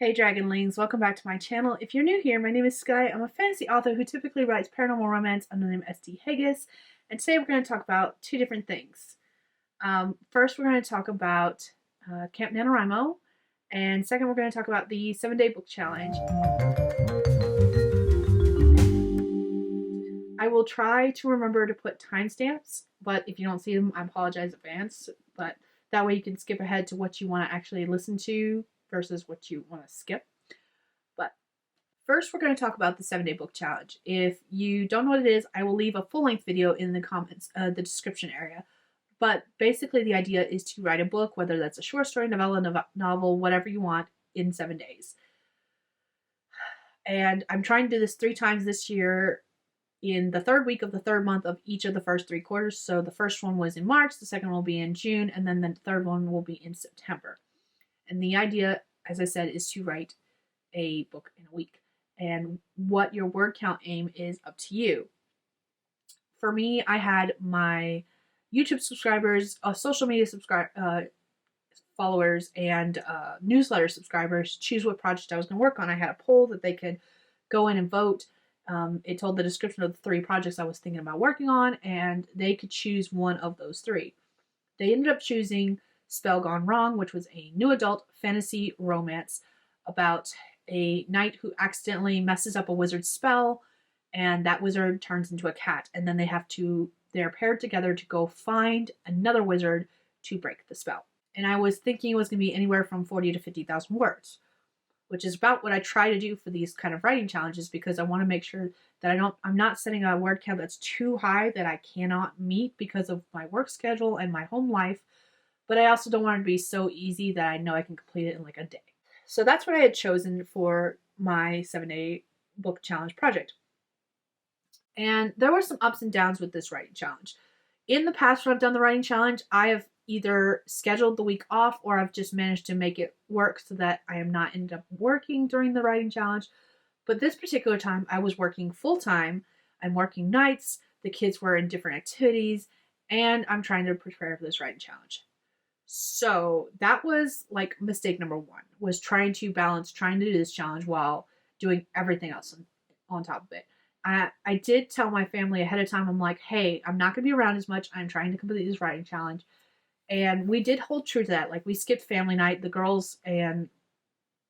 Hey Dragonlings, welcome back to my channel. If you're new here, my name is Sky. I'm a fantasy author who typically writes paranormal romance under the name SD Haggis, and today we're going to talk about two different things. First, we're going to talk about Camp NaNoWriMo, and second, we're going to talk about the 7-day book challenge. I will try to remember to put timestamps, but if you don't see them, I apologize in advance, but that way you can skip ahead to what you want to actually listen to versus what you want to skip. But first, we're going to talk about the 7-day book challenge. If you don't know what it is, I will leave a full-length video in the comments, the description area. But basically, the idea is to write a book, whether that's a short story, novella, novel, whatever you want, in 7 days. And I'm trying to do this 3 times this year in the 3rd week of the 3rd month of each of the first 3 quarters. So the first one was in March, the second one will be in June, and then the 3rd one will be in September. And the idea, as I said, is to write a book in a week. And what your word count aim is up to you. For me, I had my YouTube subscribers, social media followers, and newsletter subscribers choose what project I was going to work on. I had a poll that they could go in and vote. It told the description of the 3 projects I was thinking about working on, and they could choose one of those 3. They ended up choosing Spell Gone Wrong, which was a new adult fantasy romance about a knight who accidentally messes up a wizard's spell, and that wizard turns into a cat, and then they're paired together to go find another wizard to break the spell. And I was thinking it was going to be anywhere from 40 to 50,000 words, which is about what I try to do for these kind of writing challenges, because I want to make sure that I'm not setting a word count that's too high that I cannot meet because of my work schedule and my home life. But I also don't want it to be so easy that I know I can complete it in like a day. So that's what I had chosen for my 7-day book challenge project. And there were some ups and downs with this writing challenge. In the past, when I've done the writing challenge, I have either scheduled the week off or I've just managed to make it work so that I am not ended up working during the writing challenge. But this particular time, I was working full-time. I'm working nights. The kids were in different activities. And I'm trying to prepare for this writing challenge. So that was like mistake number 1, was trying to do this challenge while doing everything else on top of it. I did tell my family ahead of time, I'm like, hey, I'm not going to be around as much. I'm trying to complete this writing challenge. And we did hold true to that. Like, we skipped family night. The girls and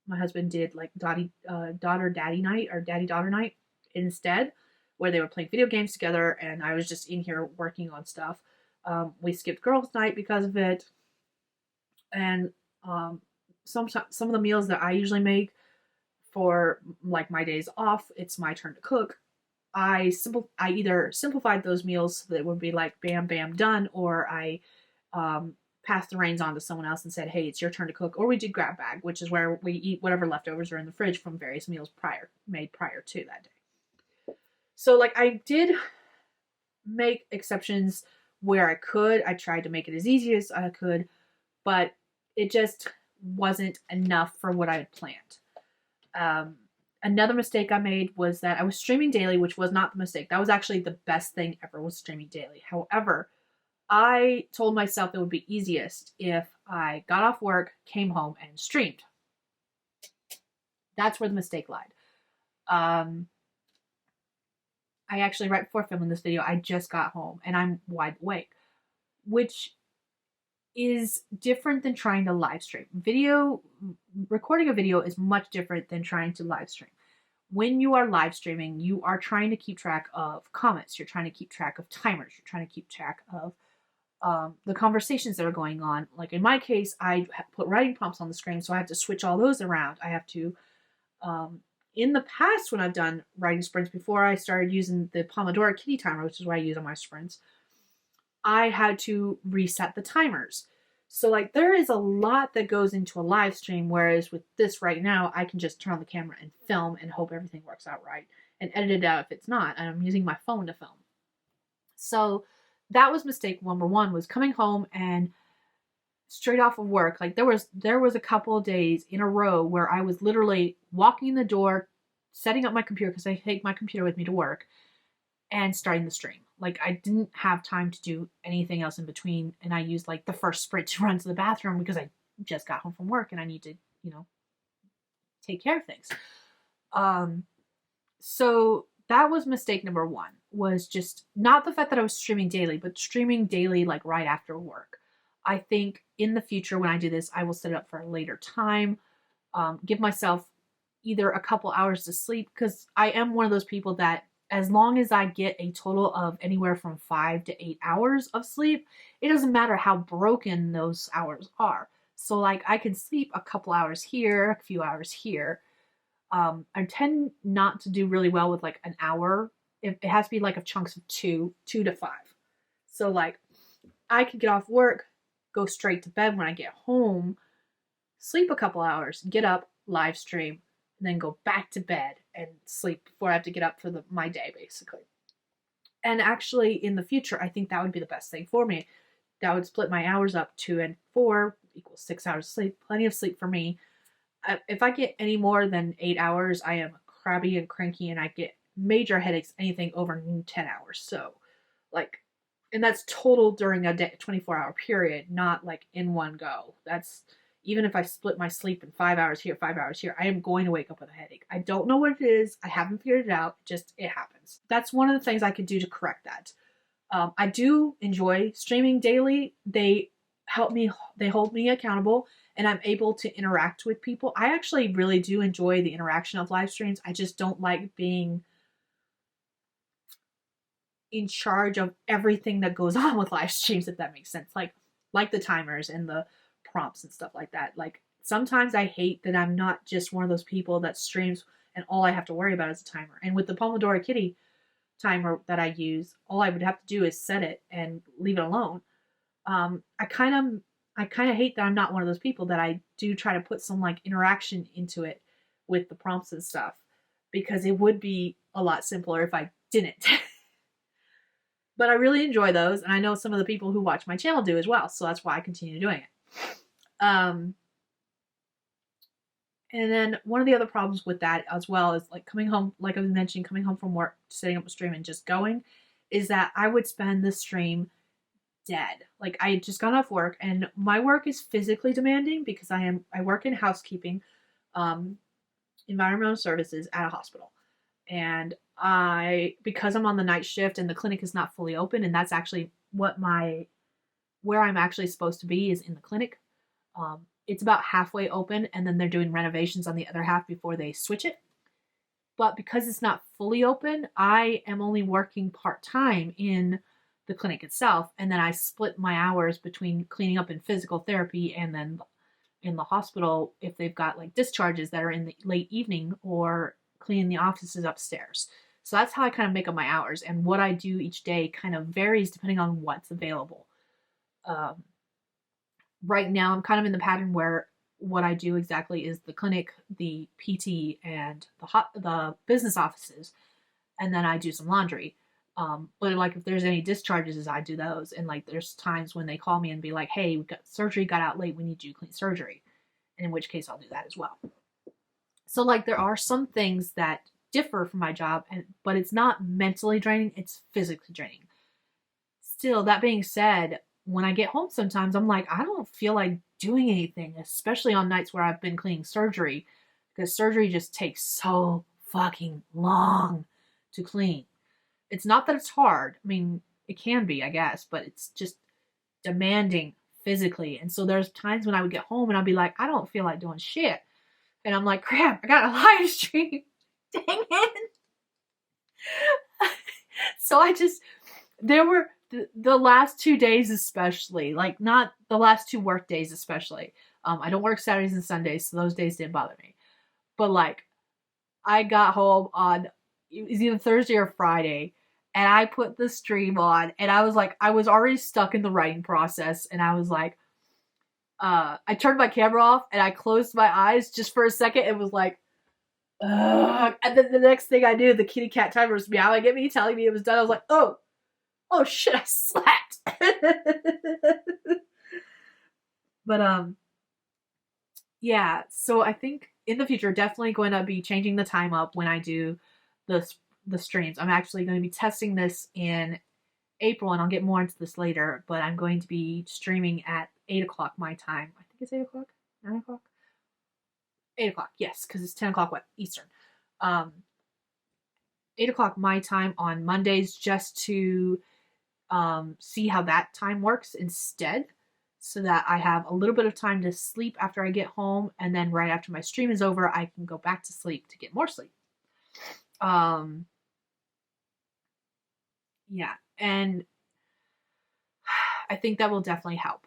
my husband did like daughter-daddy night or daddy-daughter night instead, where they were playing video games together and I was just in here working on stuff. We skipped girls' night because of it. And some of the meals that I usually make for like my days off, it's my turn to cook. I either simplified those meals so that it would be like bam, bam, done, or I passed the reins on to someone else and said, hey, it's your turn to cook. Or we did grab bag, which is where we eat whatever leftovers are in the fridge from various meals made prior to that day. So like, I did make exceptions where I could. I tried to make it as easy as I could, but it just wasn't enough for what I had planned. Another mistake I made was that I was streaming daily, which was not the mistake. That was actually the best thing ever, was streaming daily. However, I told myself it would be easiest if I got off work, came home, and streamed. That's where the mistake lied. I actually, right before filming this video, I just got home and I'm wide awake, which is different than trying to live stream. Recording a video is much different than trying to live stream. When you are live streaming, you are trying to keep track of comments. You're trying to keep track of timers. You're trying to keep track of the conversations that are going on. Like in my case, I put writing prompts on the screen, so I have to switch all those around. I have to, in the past when I've done writing sprints, before I started using the Pomodoro Kitty timer, which is what I use on my sprints, I had to reset the timers. So like, there is a lot that goes into a live stream, whereas with this right now, I can just turn on the camera and film and hope everything works out right and edit it out if it's not. And I'm using my phone to film. So that was mistake number 1, was coming home and straight off of work. Like, there was a couple of days in a row where I was literally walking in the door, setting up my computer, because I take my computer with me to work, and starting the stream. Like, I didn't have time to do anything else in between, and I used like the first sprint to run to the bathroom because I just got home from work and I need to, take care of things. So that was mistake number one, was just not the fact that I was streaming daily, but streaming daily like right after work. I think in the future when I do this, I will set it up for a later time, give myself either a couple hours to sleep, because I am one of those people that as long as I get a total of anywhere from 5 to 8 hours of sleep, it doesn't matter how broken those hours are. So like I can sleep a couple hours here, a few hours here. I tend not to do really well with like an hour. It has to be like of chunks of 2 to 5. So like I could get off work, go straight to bed when I get home, sleep a couple hours, get up, live stream, and then go back to bed and sleep before I have to get up for my day, basically. And actually, in the future, I think that would be the best thing for me. That would split my hours up. 2 and 4 equals 6 hours of sleep. Plenty of sleep for me. If I get any more than 8 hours, I am crabby and cranky, and I get major headaches anything over 10 hours. So, like, and that's total during a 24-hour period, not like in one go. That's even if I split my sleep in 5 hours here, 5 hours here, I am going to wake up with a headache. I don't know what it is. I haven't figured it out. It happens. That's one of the things I could do to correct that. I do enjoy streaming daily. They help me. They hold me accountable, and I'm able to interact with people. I actually really do enjoy the interaction of live streams. I just don't like being in charge of everything that goes on with live streams, if that makes sense. Like the timers and the prompts and stuff like that. Like sometimes I hate that I'm not just one of those people that streams and all I have to worry about is a timer. And with the Pomodoro Kitty timer that I use, all I would have to do is set it and leave it alone. I kind of hate that I'm not one of those people, that I do try to put some like interaction into it with the prompts and stuff, because it would be a lot simpler if I didn't. But I really enjoy those, and I know some of the people who watch my channel do as well, so that's why I continue doing it. And then one of the other problems with that as well is like coming home, like I was mentioning, coming home from work, setting up a stream and just going, is that I would spend the stream dead. Like I had just gone off work, and my work is physically demanding because I work in housekeeping, environmental services at a hospital. And because I'm on the night shift and the clinic is not fully open, and that's actually where I'm actually supposed to be is in the clinic. It's about halfway open, and then they're doing renovations on the other half before they switch it. But because it's not fully open, I am only working part-time in the clinic itself, and then I split my hours between cleaning up in physical therapy and then in the hospital if they've got like discharges that are in the late evening, or cleaning the offices upstairs. So that's how I kind of make up my hours, and what I do each day kind of varies depending on what's available. Right now I'm kind of in the pattern where what I do exactly is the clinic, the PT, and the business offices, and then I do some laundry. But like if there's any discharges, I do those. And like there's times when they call me and be like, hey, surgery got out late, we need you to clean surgery. And in which case I'll do that as well. So like there are some things that differ from my job, but it's not mentally draining, it's physically draining. Still, that being said, when I get home sometimes I'm like, I don't feel like doing anything, especially on nights where I've been cleaning surgery, because surgery just takes so fucking long to clean. It's not that it's hard. I mean, it can be, I guess, but it's just demanding physically. And so there's times when I would get home and I'd be like, I don't feel like doing shit. And I'm like, crap, I got a live stream. Dang it. So there were the last 2 days especially, like not the last 2 work days especially. I don't work Saturdays and Sundays, so those days didn't bother me. But like, I got home on, it was either Thursday or Friday, and I put the stream on, and I was like, I was already stuck in the writing process, and I was like, I turned my camera off, and I closed my eyes just for a second, and was like, ugh. And then the next thing I knew, the kitty cat timer was meowing at me, telling me it was done. I was like, oh shit, I slept. But, yeah, so I think in the future, definitely going to be changing the time up when I do the streams. I'm actually going to be testing this in April, and I'll get more into this later, but I'm going to be streaming at 8 o'clock my time. I think it's 8 o'clock? 9 o'clock? 8 o'clock, yes, because it's 10 o'clock Eastern. 8 o'clock my time on Mondays, just to see how that time works instead, so that I have a little bit of time to sleep after I get home, and then right after my stream is over, I can go back to sleep to get more sleep. Yeah, and I think that will definitely help.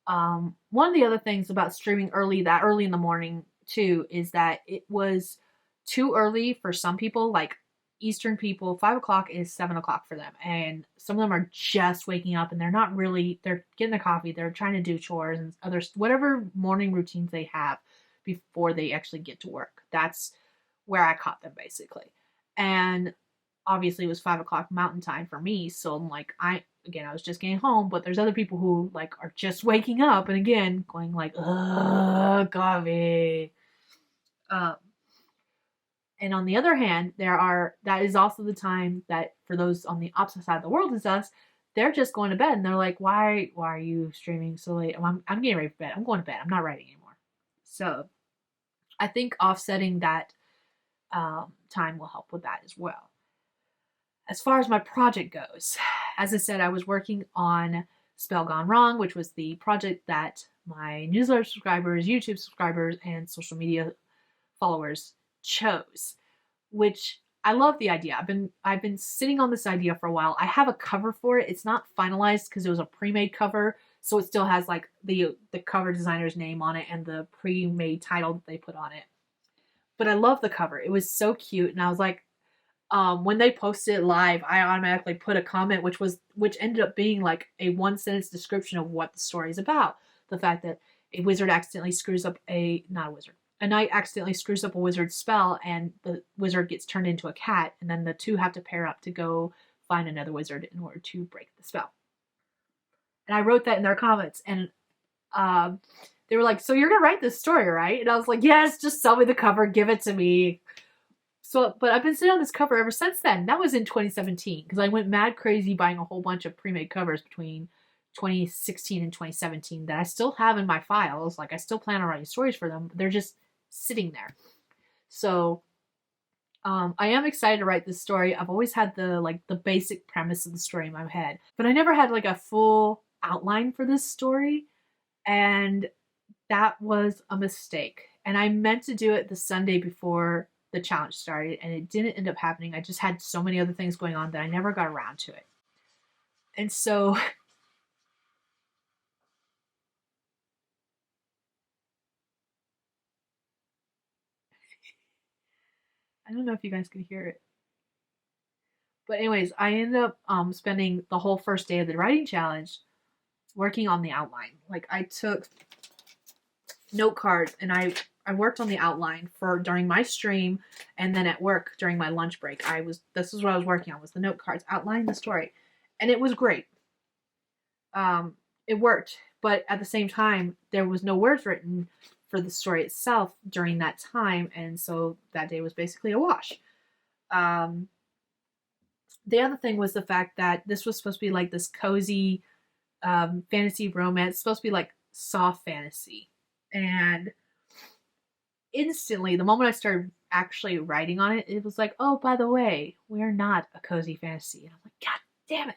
One of the other things about streaming early in the morning too is that it was too early for some people, like Eastern people. 5 o'clock is 7 o'clock for them, and some of them are just waking up and they're getting their coffee, they're trying to do chores and others, whatever morning routines they have before they actually get to work. That's where I caught them basically. And obviously it was 5 o'clock mountain time for me, so I'm like, I was just getting home, but there's other people who like are just waking up and again going like, ugh, coffee. And on the other hand, that is also the time that for those on the opposite side of the world as us, they're just going to bed and they're like, why are you streaming so late? I'm getting ready for bed. I'm going to bed. I'm not writing anymore. So I think offsetting that time will help with that as well. As far as my project goes, as I said, I was working on Spell Gone Wrong, which was the project that my newsletter subscribers, YouTube subscribers, and social media followers chose, which I love the idea. I've been sitting on this idea for a while. I have a cover for it. It's not finalized because it was a pre-made cover, so it still has like the cover designer's name on it and the pre-made title that they put on it. But I love the cover. It was so cute, and I was like, when they posted it live, I automatically put a comment which ended up being like a 1-sentence description of what the story is about. The fact that a wizard accidentally screws up a knight accidentally screws up a wizard's spell, and the wizard gets turned into a cat, and then the two have to pair up to go find another wizard in order to break the spell. And I wrote that in their comments, and they were like, so you're gonna write this story, right? And I was like, yes, just sell me the cover, give it to me. So, but I've been sitting on this cover ever since then. That was in 2017, because I went mad crazy buying a whole bunch of pre-made covers between 2016 and 2017 that I still have in my files. Like, I still plan on writing stories for them, but they're just sitting there. So I am excited to write this story. I've always had the basic premise of the story in my head, but I never had like a full outline for this story, and that was a mistake. And I meant to do it the Sunday before the challenge started, and it didn't end up happening. I just had so many other things going on that I never got around to it. And so I don't know if you guys can hear it. But anyways, I ended up spending the whole first day of the writing challenge working on the outline. Like, I took note cards and I worked on the outline during my stream, and then at work during my lunch break. This is what I was working on, was the note cards, outlining the story. And it was great. It worked, but at the same time, there was no words written for the story itself during that time, and so that day was basically a wash. The other thing was the fact that this was supposed to be like this cozy fantasy romance. It's supposed to be like soft fantasy. And instantly, the moment I started actually writing on it, it was like, oh, by the way, we're not a cozy fantasy. And I'm like, God damn it.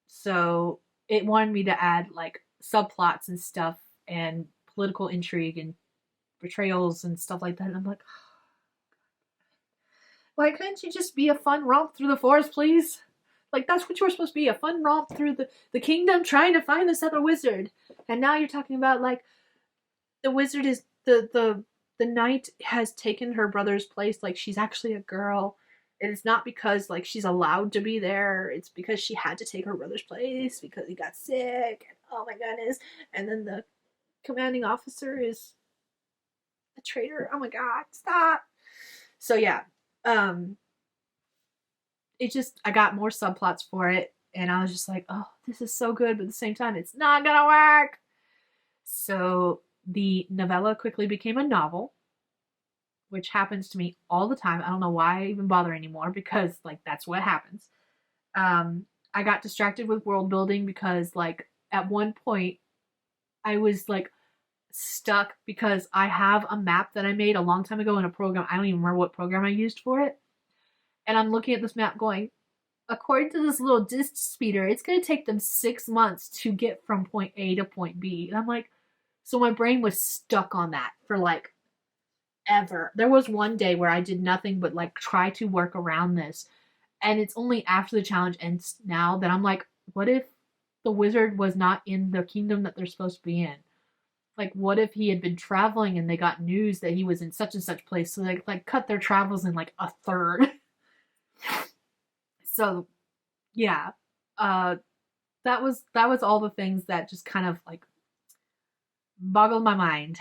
So it wanted me to add like subplots and stuff and political intrigue and betrayals and stuff like that. And I'm like, why couldn't you just be a fun romp through the forest, please? Like, that's what you were supposed to be, a fun romp through the kingdom trying to find this other wizard. And now you're talking about, like, the wizard is, the knight has taken her brother's place. Like, she's actually a girl. And it's not because, like, she's allowed to be there. It's because she had to take her brother's place because he got sick. And, oh my goodness. And then the commanding officer is a traitor. Oh my God, stop. So, yeah. I got more subplots for it, and I was just like, oh, this is so good, but at the same time, it's not gonna work. So the novella quickly became a novel, which happens to me all the time. I don't know why I even bother anymore, because, like, that's what happens. I got distracted with world building because, like, at one point, I was, like, stuck because I have a map that I made a long time ago in a program. I don't even remember what program I used for it. And I'm looking at this map going, according to this little distance speeder, it's going to take them 6 months to get from point A to point B. And I'm like, so my brain was stuck on that for like ever. There was one day where I did nothing but like try to work around this. And it's only after the challenge ends now that I'm like, what if the wizard was not in the kingdom that they're supposed to be in? Like, what if he had been traveling and they got news that he was in such and such place? So they like cut their travels in like a third. So, yeah, that was all the things that just kind of like boggled my mind.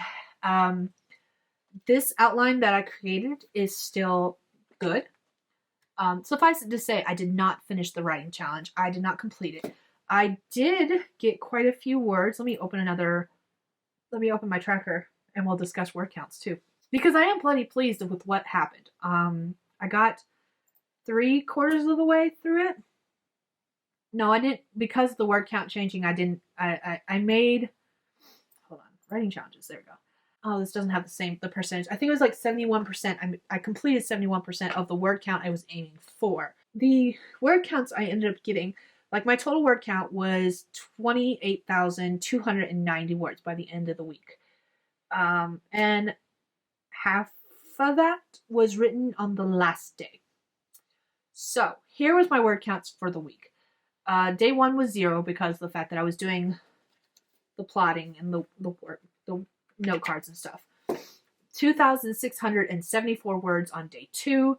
This outline that I created is still good. Suffice it to say, I did not finish the writing challenge. I did not complete it. I did get quite a few words. Let me open my tracker and we'll discuss word counts too. Because I am plenty pleased with what happened. I got 3/4 of the way through it. No, I didn't, because of the word count changing, I made, hold on, writing challenges, there we go. Oh, this doesn't have the percentage. I think it was like 71%. I completed 71% of the word count I was aiming for. The word counts I ended up getting, like my total word count was 28,290 words by the end of the week. And half of that was written on the last day. So here was my word counts for the week. Day 1 was 0 because of the fact that I was doing the plotting and the note cards and stuff. 2,674 words on day 2,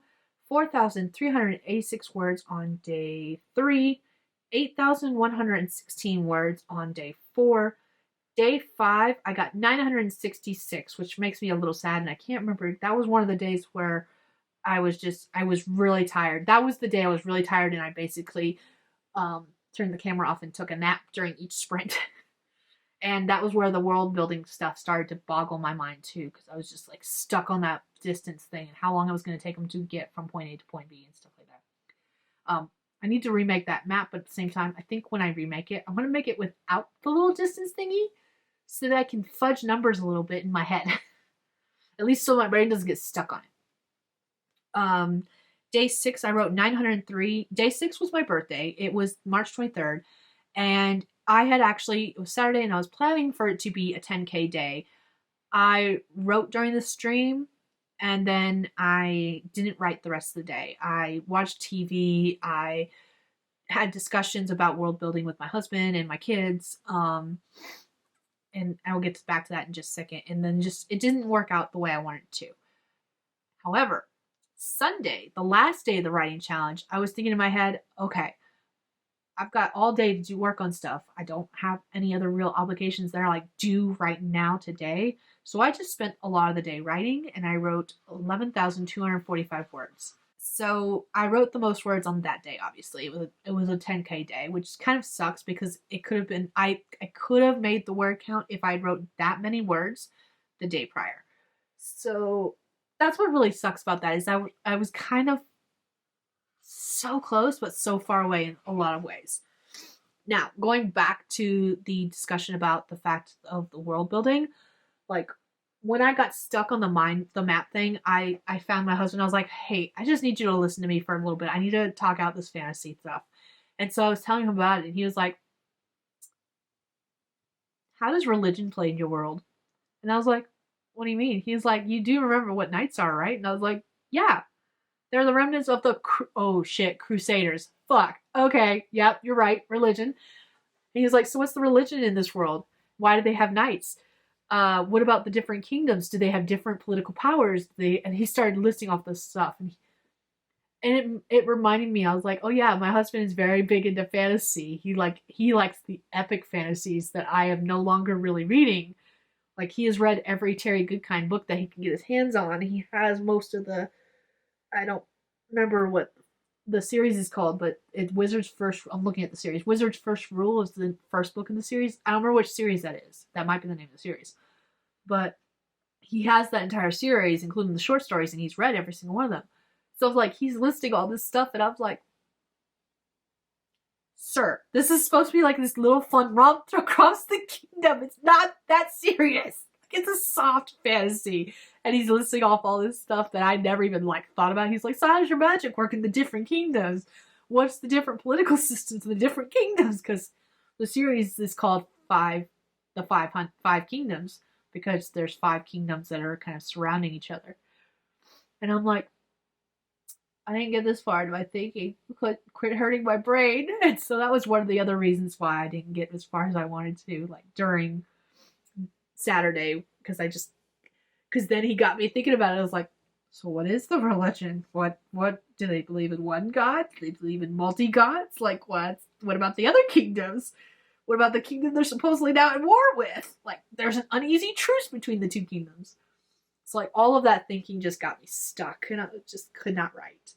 4,386 words on day 3, 8,116 words on day 4. Day 5, I got 966, which makes me a little sad, and I can't remember. That was one of the days where I was really tired. That was the day I was really tired, and I basically turned the camera off and took a nap during each sprint. And that was where the world building stuff started to boggle my mind too, because I was just like stuck on that distance thing and how long it was going to take them to get from point A to point B and stuff like that. I need to remake that map, but at the same time, I think when I remake it, I'm going to make it without the little distance thingy so that I can fudge numbers a little bit in my head. At least so my brain doesn't get stuck on it. Day 6, I wrote 903. Day 6 was my birthday. It was March 23rd. And I had actually, it was Saturday and I was planning for it to be a 10K day. I wrote during the stream and then I didn't write the rest of the day. I watched TV. I had discussions about world building with my husband and my kids. And I'll get back to that in just a second. And then it didn't work out the way I wanted it to. However, Sunday, the last day of the writing challenge, I was thinking in my head, okay, I've got all day to do work on stuff. I don't have any other real obligations that are like due right now today. So I just spent a lot of the day writing and I wrote 11,245 words. So I wrote the most words on that day, obviously. It was a 10K day, which kind of sucks because it could have been, I could have made the word count if I wrote that many words the day prior. So that's what really sucks about that is I was kind of so close, but so far away in a lot of ways. Now, going back to the discussion about the fact of the world building, like when I got stuck on the map thing, I found my husband. I was like, hey, I just need you to listen to me for a little bit. I need to talk out this fantasy stuff. And so I was telling him about it, and he was like, how does religion play in your world? And I was like, what do you mean? He was like, you do remember what knights are, right? And I was like, yeah. They're the remnants of the, Crusaders. Fuck. Okay, yep, you're right, religion. And he was like, so what's the religion in this world? Why do they have knights? What about the different kingdoms? Do they have different political powers? And he started listing off this stuff. And it reminded me, I was like, oh yeah, my husband is very big into fantasy. He likes the epic fantasies that I am no longer really reading. Like, he has read every Terry Goodkind book that he can get his hands on. He has most of the, I don't remember what the series is called, but it's Wizard's First, I'm looking at the series. Wizard's First Rule is the first book in the series. I don't remember which series that is. That might be the name of the series. But he has that entire series, including the short stories, and he's read every single one of them. So like, he's listing all this stuff, and I was like, sir, this is supposed to be like this little fun romp across the kingdom. It's not that serious. It's a soft fantasy. And he's listing off all this stuff that I never even like thought about. He's like, so how does your magic work in the different kingdoms? What's the different political systems in the different kingdoms? Because the series is called Five Kingdoms, because there's 5 kingdoms that are kind of surrounding each other. And I'm like, I didn't get this far into my thinking. Quit hurting my brain. And so that was one of the other reasons why I didn't get as far as I wanted to, like during Saturday, because then he got me thinking about it. I was like, so what is the religion? What do they believe in? One god? Do they believe in multi-gods? Like what about the other kingdoms? What about the kingdom they're supposedly now at war with? Like, there's an uneasy truce between the 2 kingdoms. It's like all of that thinking just got me stuck, and I just could not write.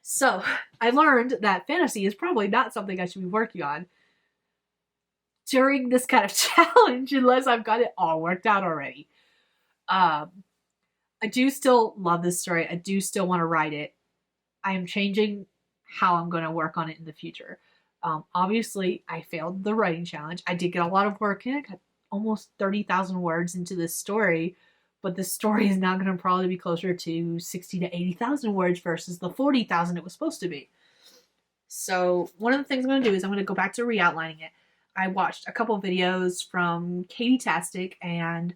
So I learned that fantasy is probably not something I should be working on during this kind of challenge unless I've got it all worked out already. I do still love this story. I do still want to write it. I am changing how I'm going to work on it in the future. Obviously, I failed the writing challenge. I did get a lot of work in. I got almost 30,000 words into this story, but this story is now going to probably be closer to 60 to 80,000 words versus the 40,000 it was supposed to be. So one of the things I'm going to do is I'm going to go back to re-outlining it. I watched a couple of videos from Katie Tastic and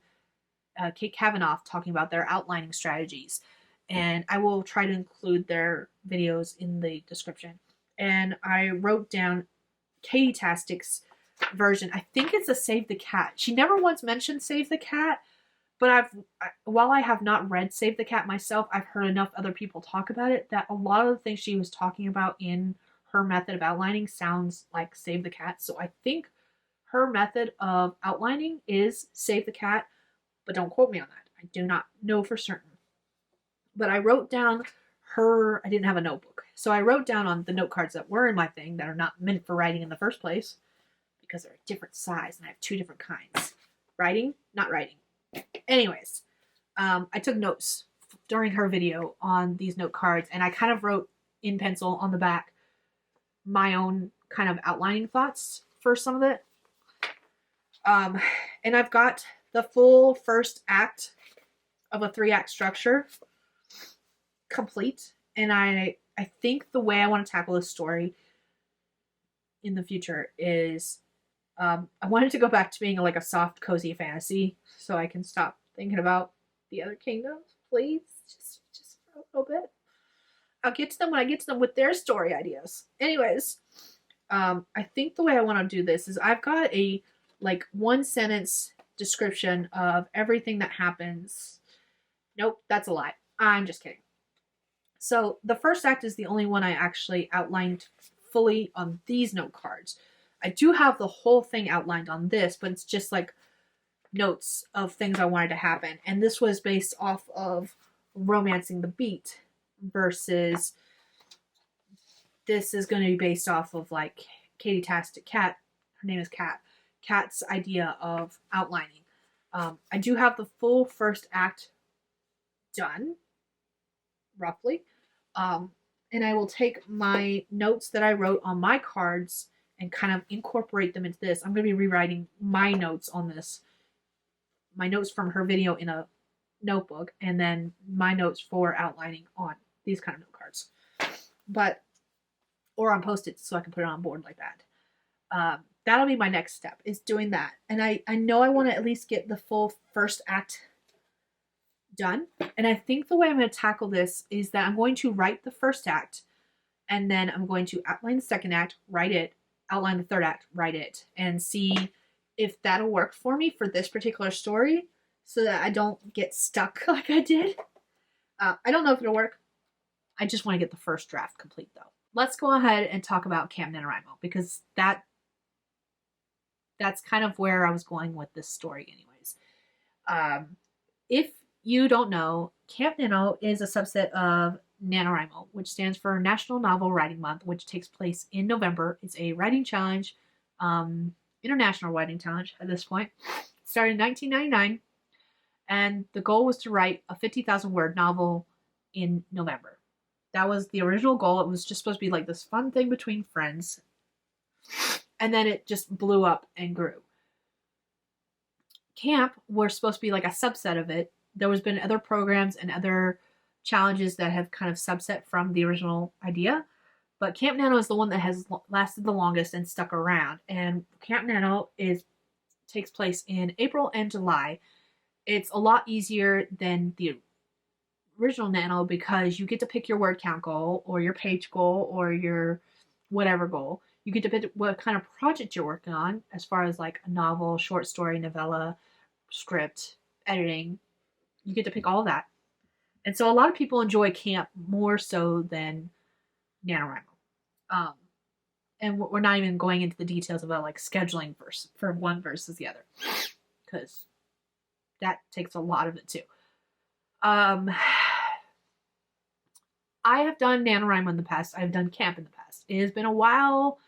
Kate Kavanaugh talking about their outlining strategies, and I will try to include their videos in the description. And I wrote down Katie Tastic's version. I think it's a Save the Cat. She never once mentioned Save the Cat, but while I have not read Save the Cat myself, I've heard enough other people talk about it that a lot of the things she was talking about in her method of outlining sounds like Save the Cat. So I think her method of outlining is Save the Cat, but don't quote me on that. I do not know for certain. But I wrote down I didn't have a notebook. So I wrote down on the note cards that were in my thing that are not meant for writing in the first place, because they're a different size and I have 2 different kinds. Writing, not writing. Anyways, I took notes during her video on these note cards, and I kind of wrote in pencil on the back my own kind of outlining thoughts for some of it. And I've got the full first act of a 3-act structure complete, and I think the way I want to tackle this story in the future is I wanted to go back to being like a soft, cozy fantasy, so I can stop thinking about the other kingdoms, please, just for a little bit. I'll get to them when I get to them with their story ideas. Anyways, I think the way I want to do this is I've got a like 1-sentence description of everything that happens. Nope, that's a lie. I'm just kidding. So the first act is the only one I actually outlined fully on these note cards. I do have the whole thing outlined on this, but it's just like notes of things I wanted to happen. And this was based off of Romancing the Beat versus this is going to be based off of like Katie Tastic Cat. Her name is Cat. Cat's idea of outlining. I do have the full first act done, roughly. And I will take my notes that I wrote on my cards and kind of incorporate them into this. I'm going to be rewriting my notes on this. My notes from her video in a notebook, and then my notes for outlining on these kind of note cards. Or on Post-its so I can put it on board like that. That'll be my next step, is doing that. And I know I want to at least get the full first act done. And I think the way I'm going to tackle this is that I'm going to write the first act, and then I'm going to outline the second act, write it, outline the third act, write it, and see if that'll work for me for this particular story so that I don't get stuck like I did. I don't know if it'll work. I just want to get the first draft complete though. Let's go ahead and talk about Camp NaNoWriMo, because that's kind of where I was going with this story anyways. If you don't know, Camp Nano is a subset of NaNoWriMo, which stands for National Novel Writing Month, which takes place in November. It's a writing challenge, international writing challenge at this point. It started in 1999, and the goal was to write a 50,000 word novel in November. That was the original goal. It was just supposed to be like this fun thing between friends, and then it just blew up and grew. camp were supposed to be like a subset of it. There was been other programs and other challenges that have kind of subset from the original idea. But Camp Nano is the one that has lasted the longest and stuck around. And Camp Nano takes place in April and July. It's a lot easier than the original Nano because you get to pick your word count goal or your page goal or your whatever goal. You get to pick what kind of project you're working on as far as like a novel, short story, novella, script, editing. You get to pick all of that. And so a lot of people enjoy camp more so than NaNoWriMo. And we're not even going into the details about like scheduling for one versus the other, because that takes a lot of it too. I have done NaNoWriMo in the past. I've done camp in the past. It has been a while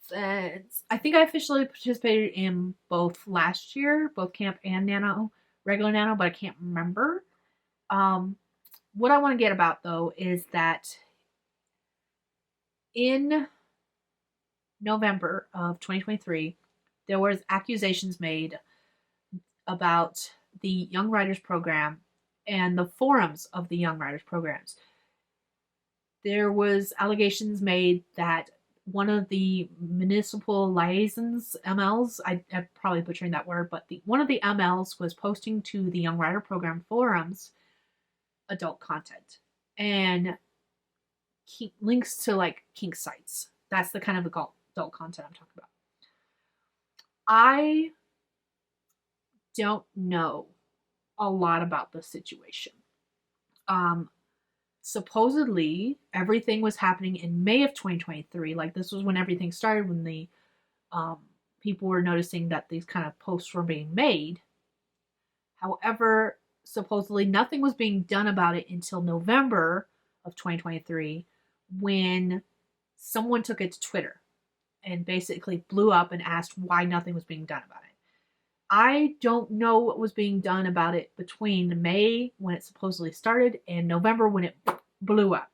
since I think I officially participated in both last year, both camp and Nano, regular Nano, but I can't remember. What I want to get about though is that in November of 2023, there was accusations made about the Young Writers Program and the forums of the Young Writers Programs. There was allegations made that one of the municipal liaisons, MLs, I'm probably butchering that word, but one of the MLs was posting to the Young Writer Program forums adult content and links to like kink sites. That's the kind of adult content I'm talking about. I don't know a lot about the situation. Supposedly everything was happening in May of 2023. Like this was when everything started, when the people were noticing that these kind of posts were being made. However, supposedly nothing was being done about it until November of 2023, when someone took it to Twitter and basically blew up and asked why nothing was being done about it. I don't know what was being done about it between May, when it supposedly started, and November, when it blew up.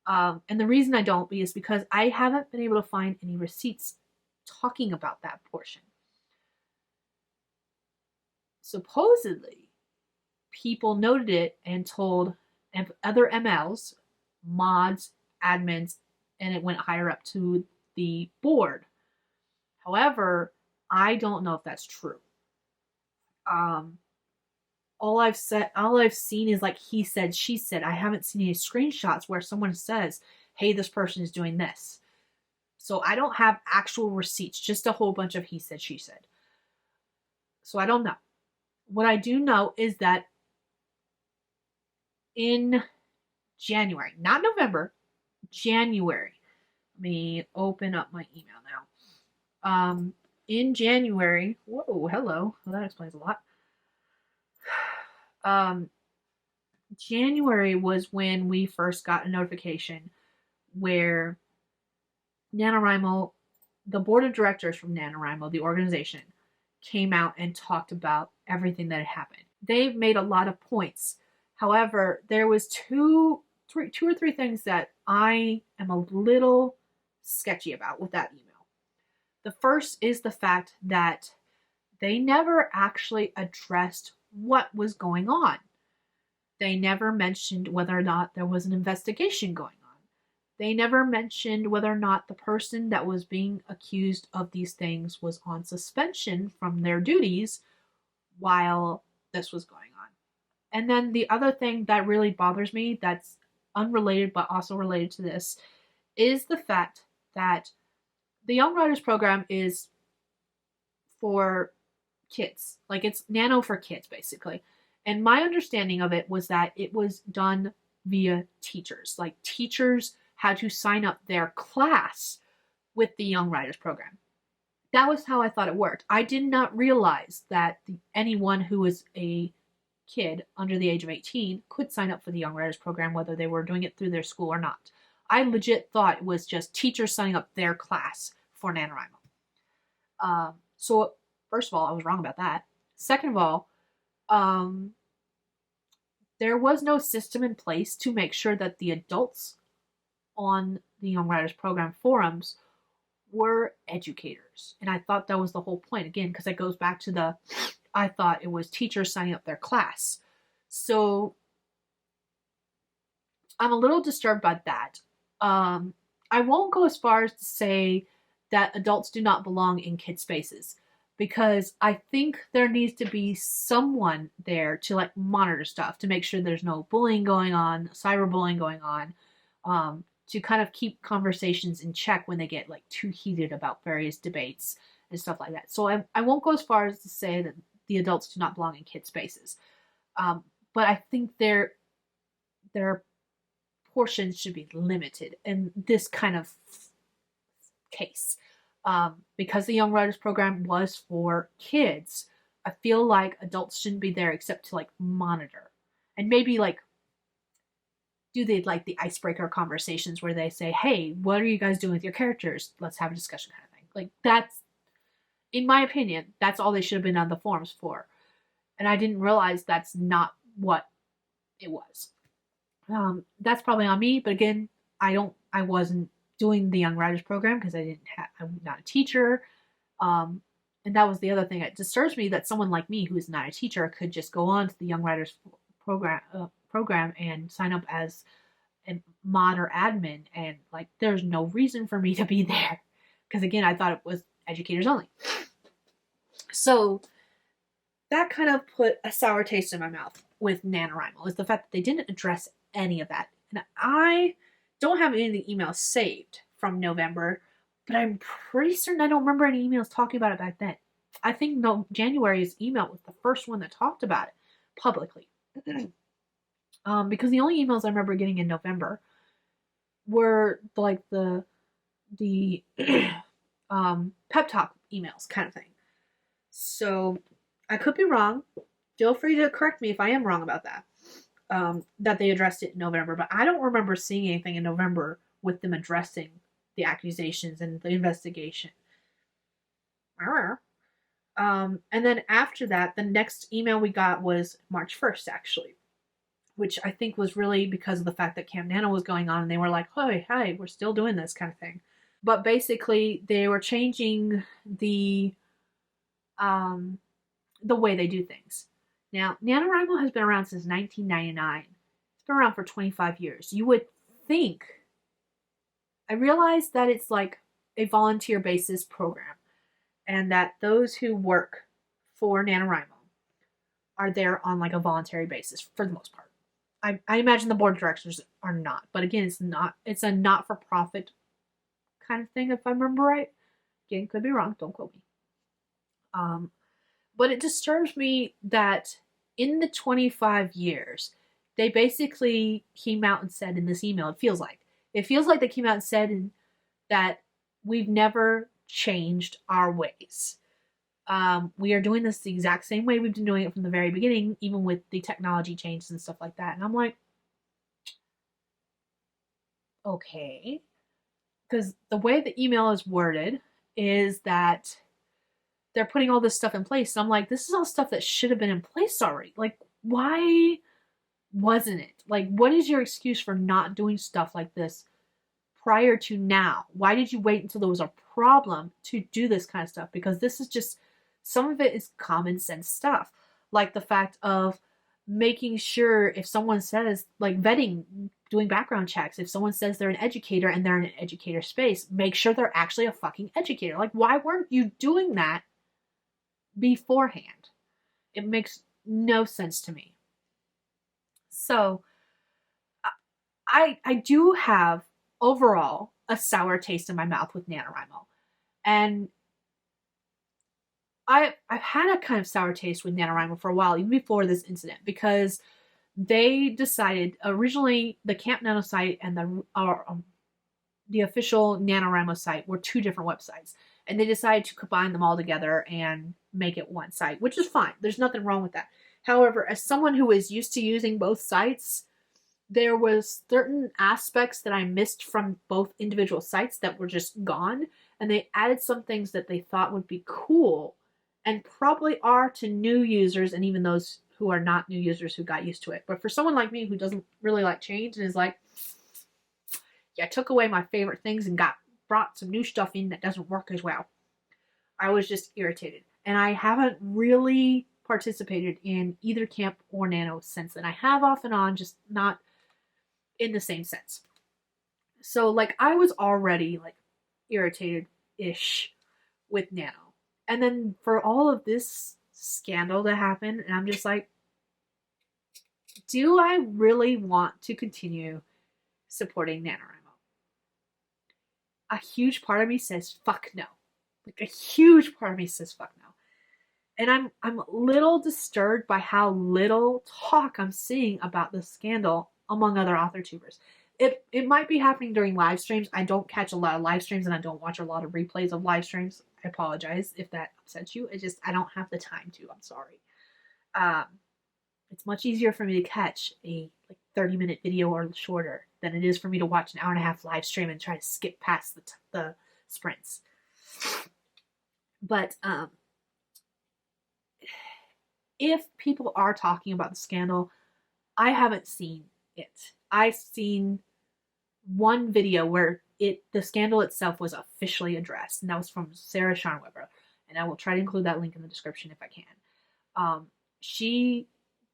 And the reason I don't is because I haven't been able to find any receipts talking about that portion. Supposedly, people noted it and told other MLs, mods, admins, and it went higher up to the board. However, I don't know if that's true. All I've seen is like he said, she said. I haven't seen any screenshots where someone says, hey, this person is doing this. So I don't have actual receipts, just a whole bunch of he said, she said. So I don't know. What I do know is that in January, not November, January. Let me open up my email now. In January, whoa, hello. Well, that explains a lot. January was when we first got a notification where NaNoWriMo, the board of directors from NaNoWriMo, the organization, came out and talked about everything that had happened. They've made a lot of points. However, there was two or three things that I am a little sketchy about with that email. The first is the fact that they never actually addressed what was going on. They never mentioned whether or not there was an investigation going on. They never mentioned whether or not the person that was being accused of these things was on suspension from their duties while this was going on. And then the other thing that really bothers me, that's unrelated but also related to this, is the fact that the Young Writers Program is for kids. Like, it's Nano for kids, basically. And my understanding of it was that it was done via teachers. Like, teachers had to sign up their class with the Young Writers Program. That was how I thought it worked. I did not realize that anyone who was a kid under the age of 18 could sign up for the Young Writers Program, whether they were doing it through their school or not. I legit thought it was just teachers signing up their class for NaNoWriMo. So, first of all, I was wrong about that. Second of all, there was no system in place to make sure that the adults on the Young Writers Program forums were educators. And I thought that was the whole point, again, because it goes back to I thought it was teachers signing up their class. So I'm a little disturbed by that. I won't go as far as to say that adults do not belong in kid spaces, because I think there needs to be someone there to like monitor stuff, to make sure there's no bullying going on, cyberbullying going on, to kind of keep conversations in check when they get like too heated about various debates and stuff like that. So I won't go as far as to say that the adults do not belong in kid spaces. But I think their portions should be limited in this kind of case. Because the Young Writers Program was for kids, I feel like adults shouldn't be there except to like monitor. And maybe like do they like the icebreaker conversations where they say, hey, what are you guys doing with your characters? Let's have a discussion kind of thing. Like that's, in my opinion, that's all they should have been on the forums for. And I didn't realize that's not what it was. That's probably on me, but again, I wasn't doing the Young Writers Program because I'm not a teacher. And that was the other thing that disturbs me, that someone like me who is not a teacher could just go on to the Young Writers program and sign up as a mod or admin, and like there's no reason for me to be there, because again, I thought it was educators only. So that kind of put a sour taste in my mouth with NaNoWriMo, is the fact that they didn't address any of that. And I don't have any of the emails saved from November, but I'm pretty certain I don't remember any emails talking about it back then. I think January's email was the first one that talked about it publicly. Because the only emails I remember getting in November were like the pep talk emails kind of thing. So I could be wrong. Feel free to correct me if I am wrong about that. That they addressed it in November, but I don't remember seeing anything in November with them addressing the accusations and the investigation. And then after that, the next email we got was March 1st, actually, which I think was really because of the fact that Camp NaNo was going on, and they were like, hey, we're still doing this kind of thing. But basically, they were changing the way they do things. Now, NaNoWriMo has been around since 1999. It's been around for 25 years. You would think, I realize that it's like a volunteer basis program, and that those who work for NaNoWriMo are there on like a voluntary basis for the most part. I imagine the board of directors are not, but again, it's a not-for-profit kind of thing, if I remember right. Again, could be wrong, don't quote me. But it disturbs me that in the 25 years, they basically came out and said in this email, it feels like they came out and said that we've never changed our ways. We are doing this the exact same way we've been doing it from the very beginning, even with the technology changes and stuff like that. And I'm like, okay. Because the way the email is worded is that they're putting all this stuff in place. And I'm like, this is all stuff that should have been in place already. Like, why wasn't it? Like, what is your excuse for not doing stuff like this prior to now? Why did you wait until there was a problem to do this kind of stuff? Because this is just, some of it is common sense stuff. Like the fact of making sure if someone says, like vetting, doing background checks, if someone says they're an educator and they're in an educator space, make sure they're actually a fucking educator. Like, why weren't you doing that beforehand? It makes no sense to me. So I do have overall a sour taste in my mouth with NaNoWriMo. And I've had a kind of sour taste with NaNoWriMo for a while, even before this incident, because they decided, originally the Camp NaNo site and the official NaNoWriMo site were two different websites. And they decided to combine them all together and make it one site, which is fine. There's nothing wrong with that. However, as someone who is used to using both sites, there was certain aspects that I missed from both individual sites that were just gone. And they added some things that they thought would be cool and probably are to new users and even those who are not new users who got used to it. But for someone like me who doesn't really like change and is like, yeah, I took away my favorite things and brought some new stuff in that doesn't work as well. I was just irritated. And I haven't really participated in either Camp or Nano since then. I have off and on, just not in the same sense. So, like, I was already, like, irritated-ish with Nano. And then for all of this scandal to happen, and I'm just like, do I really want to continue supporting NaNoWriMo? A huge part of me says, fuck no. Like, a huge part of me says, fuck no. And I'm a little disturbed by how little talk I'm seeing about the scandal among other authortubers. It might be happening during live streams. I don't catch a lot of live streams, and I don't watch a lot of replays of live streams. I apologize if that upsets you. I don't have the time to. I'm sorry. It's much easier for me to catch a 30-minute video or shorter than it is for me to watch an hour-and-a-half live stream and try to skip past the sprints. But if people are talking about the scandal, I haven't seen it. I've seen one video where the scandal itself was officially addressed, and that was from Sarah Scharnweber, and I will try to include that link in the description if I can. She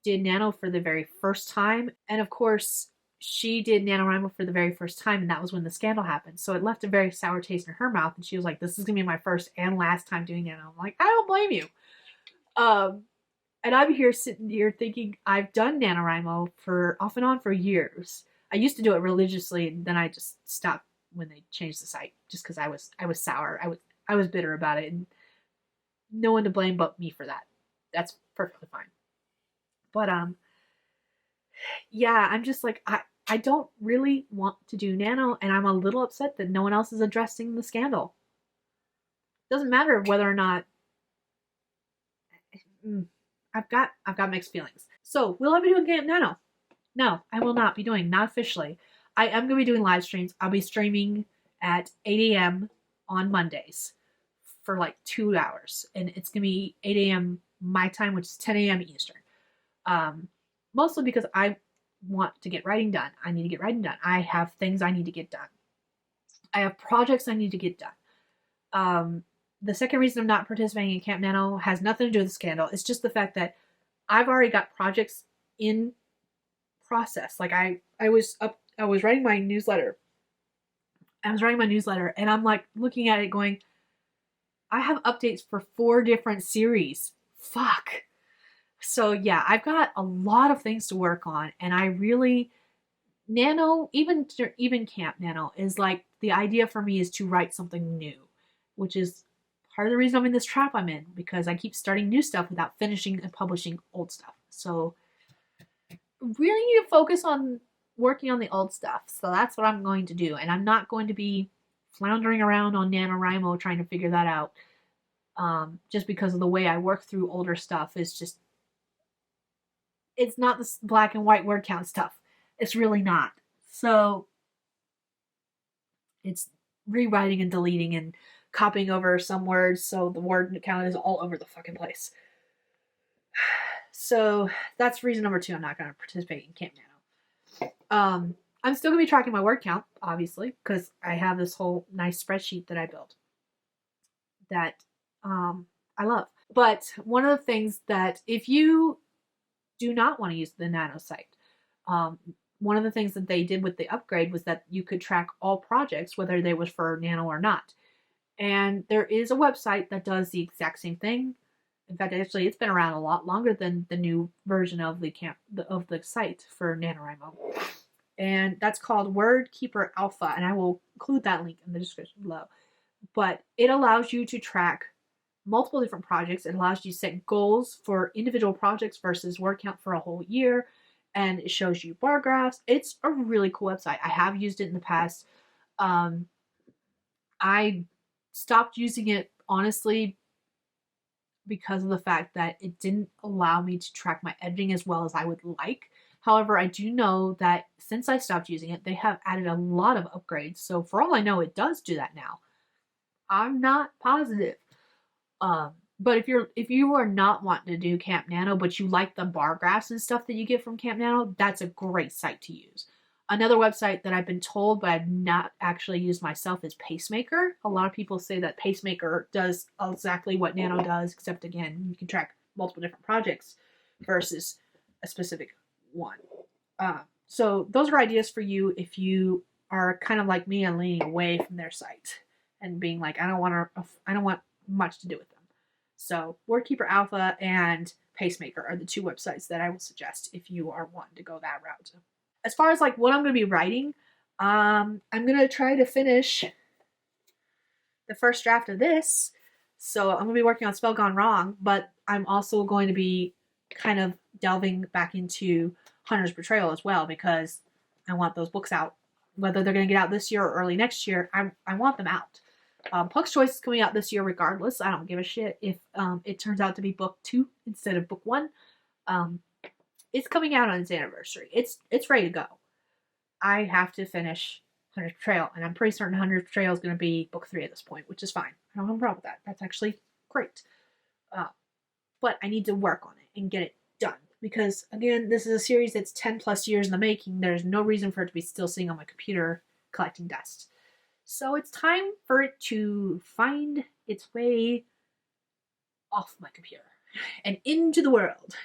did Nano for the very first time, and of course, she did NaNoWriMo for the very first time, and that was when the scandal happened. So it left a very sour taste in her mouth, and she was like, this is going to be my first and last time doing Nano. I'm like, I don't blame you. And I'm here sitting here thinking I've done NaNoWriMo for off and on for years. I used to do it religiously, and then I just stopped when they changed the site, just because I was sour. I was bitter about it, and no one to blame but me for that. That's perfectly fine. But yeah, I'm just like, I don't really want to do Nano, and I'm a little upset that no one else is addressing the scandal. Doesn't matter whether or not I've got mixed feelings. So, will I be doing Camp NaNo? No, I will not be doing, not officially. I am going to be doing live streams. I'll be streaming at 8 a.m. on Mondays for like 2 hours. And it's going to be 8 a.m. my time, which is 10 a.m. Eastern. Mostly because I want to get writing done. I need to get writing done. I have things I need to get done. I have projects I need to get done. The second reason I'm not participating in Camp NaNo has nothing to do with the scandal. It's just the fact that I've already got projects in process. Like I was writing my newsletter. And I'm like looking at it going, I have updates for 4 different series. Fuck. So yeah, I've got a lot of things to work on, and I really, Nano, even Camp NaNo is like, the idea for me is to write something new, which is part of the reason I'm in this trap I'm in, because I keep starting new stuff without finishing and publishing old stuff. So really need to focus on working on the old stuff. So that's what I'm going to do, and I'm not going to be floundering around on NaNoWriMo trying to figure that out. Just because of the way I work through older stuff is just, it's not this black and white word count stuff. It's really not. So it's rewriting and deleting and copying over some words so the word count is all over the fucking place. So that's reason number 2. I'm not going to participate in Camp NaNo. I'm still going to be tracking my word count, obviously, because I have this whole nice spreadsheet that I built that I love. But one of the things that, if you do not want to use the Nano site, one of the things that they did with the upgrade was that you could track all projects, whether they was for Nano or not. And there is a website that does the exact same thing. In fact, actually, it's been around a lot longer than the new version of the site for NaNoWriMo. And that's called WordKeeper Alpha, and I will include that link in the description below. But it allows you to track multiple different projects. It allows you to set goals for individual projects versus word count for a whole year. And it shows you bar graphs. It's a really cool website. I have used it in the past. I stopped using it, honestly, because of the fact that it didn't allow me to track my editing as well as I would like. However, I do know that since I stopped using it, they have added a lot of upgrades. So for all I know, it does do that now. I'm not positive. But if you are not wanting to do Camp NaNo, but you like the bar graphs and stuff that you get from Camp NaNo, that's a great site to use. Another website that I've been told, but I've not actually used myself, is Pacemaker. A lot of people say that Pacemaker does exactly what Nano does, except again, you can track multiple different projects versus a specific one. So those are ideas for you if you are kind of like me and leaning away from their site and being like, I don't want much to do with them. So WordKeeper Alpha and Pacemaker are the two websites that I will suggest if you are wanting to go that route. As far as like what I'm going to be writing, I'm going to try to finish the first draft of this. So I'm going to be working on Spell Gone Wrong, but I'm also going to be kind of delving back into Hunter's Betrayal as well, because I want those books out. Whether they're going to get out this year or early next year, I want them out. Puck's Choice is coming out this year regardless. I don't give a shit if it turns out to be book 2 instead of book 1. It's coming out on its anniversary. It's ready to go. I have to finish Hunter's Betrayal, and I'm pretty certain Hunter's Betrayal is going to be book 3 at this point, which is fine. I don't have a problem with that. That's actually great. But I need to work on it and get it done. Because, again, this is a series that's 10 plus years in the making. There's no reason for it to be still sitting on my computer collecting dust. So it's time for it to find its way off my computer and into the world.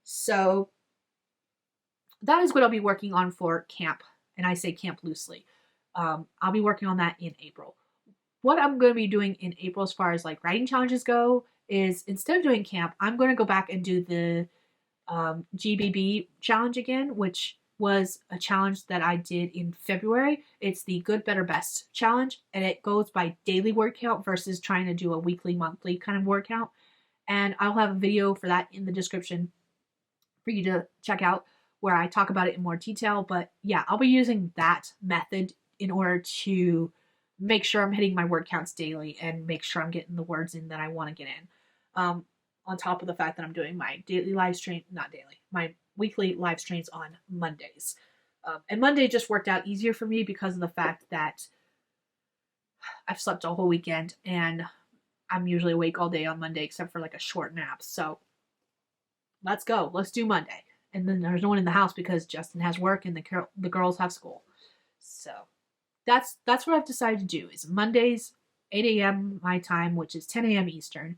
So that is what I'll be working on for camp. And I say camp loosely. I'll be working on that in April. What I'm going to be doing in April as far as like writing challenges go is, instead of doing camp, I'm going to go back and do the GBB challenge again, which was a challenge that I did in February. It's the Good, Better, Best challenge, and it goes by daily word count versus trying to do a weekly, monthly kind of word count. And I'll have a video for that in the description for you to check out, where I talk about it in more detail. But yeah, I'll be using that method in order to make sure I'm hitting my word counts daily and make sure I'm getting the words in that I want to get in. On top of the fact that I'm doing my daily live stream, not daily, my weekly live streams on Mondays. And Monday just worked out easier for me because of the fact that I've slept a whole weekend and I'm usually awake all day on Monday except for like a short nap. So let's go. Let's do Monday. And then there's no one in the house because Justin has work and the girls have school. So that's what I've decided to do, is Mondays, 8 a.m. my time, which is 10 a.m. Eastern.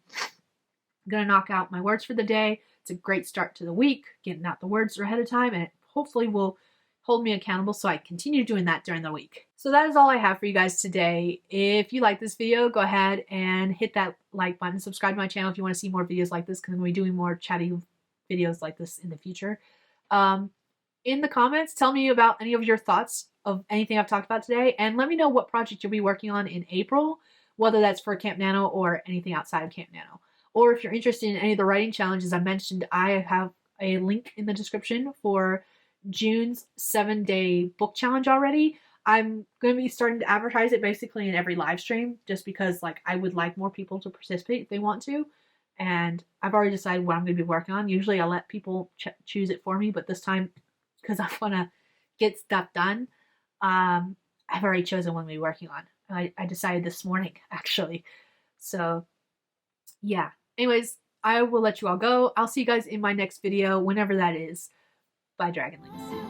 I'm going to knock out my words for the day. It's a great start to the week, getting out the words ahead of time, and it hopefully will hold me accountable so I continue doing that during the week. So that is all I have for you guys today. If you like this video, go ahead and hit that like button. Subscribe to my channel if you want to see more videos like this, because I'm going to be doing more chatty videos like this in the future. In the comments, tell me about any of your thoughts of anything I've talked about today, and let me know what project you'll be working on in April, whether that's for Camp Nano or anything outside of Camp Nano. Or if you're interested in any of the writing challenges I mentioned, I have a link in the description for June's 7-day book challenge already. I'm going to be starting to advertise it basically in every live stream, just because like I would like more people to participate if they want to. And I've already decided what I'm going to be working on. Usually I let people choose it for me, but this time, because I want to get stuff done, I've already chosen what I'm going to be working on. I decided this morning, actually. So, yeah. Anyways, I will let you all go. I'll see you guys in my next video, whenever that is. Bye, Dragonlings.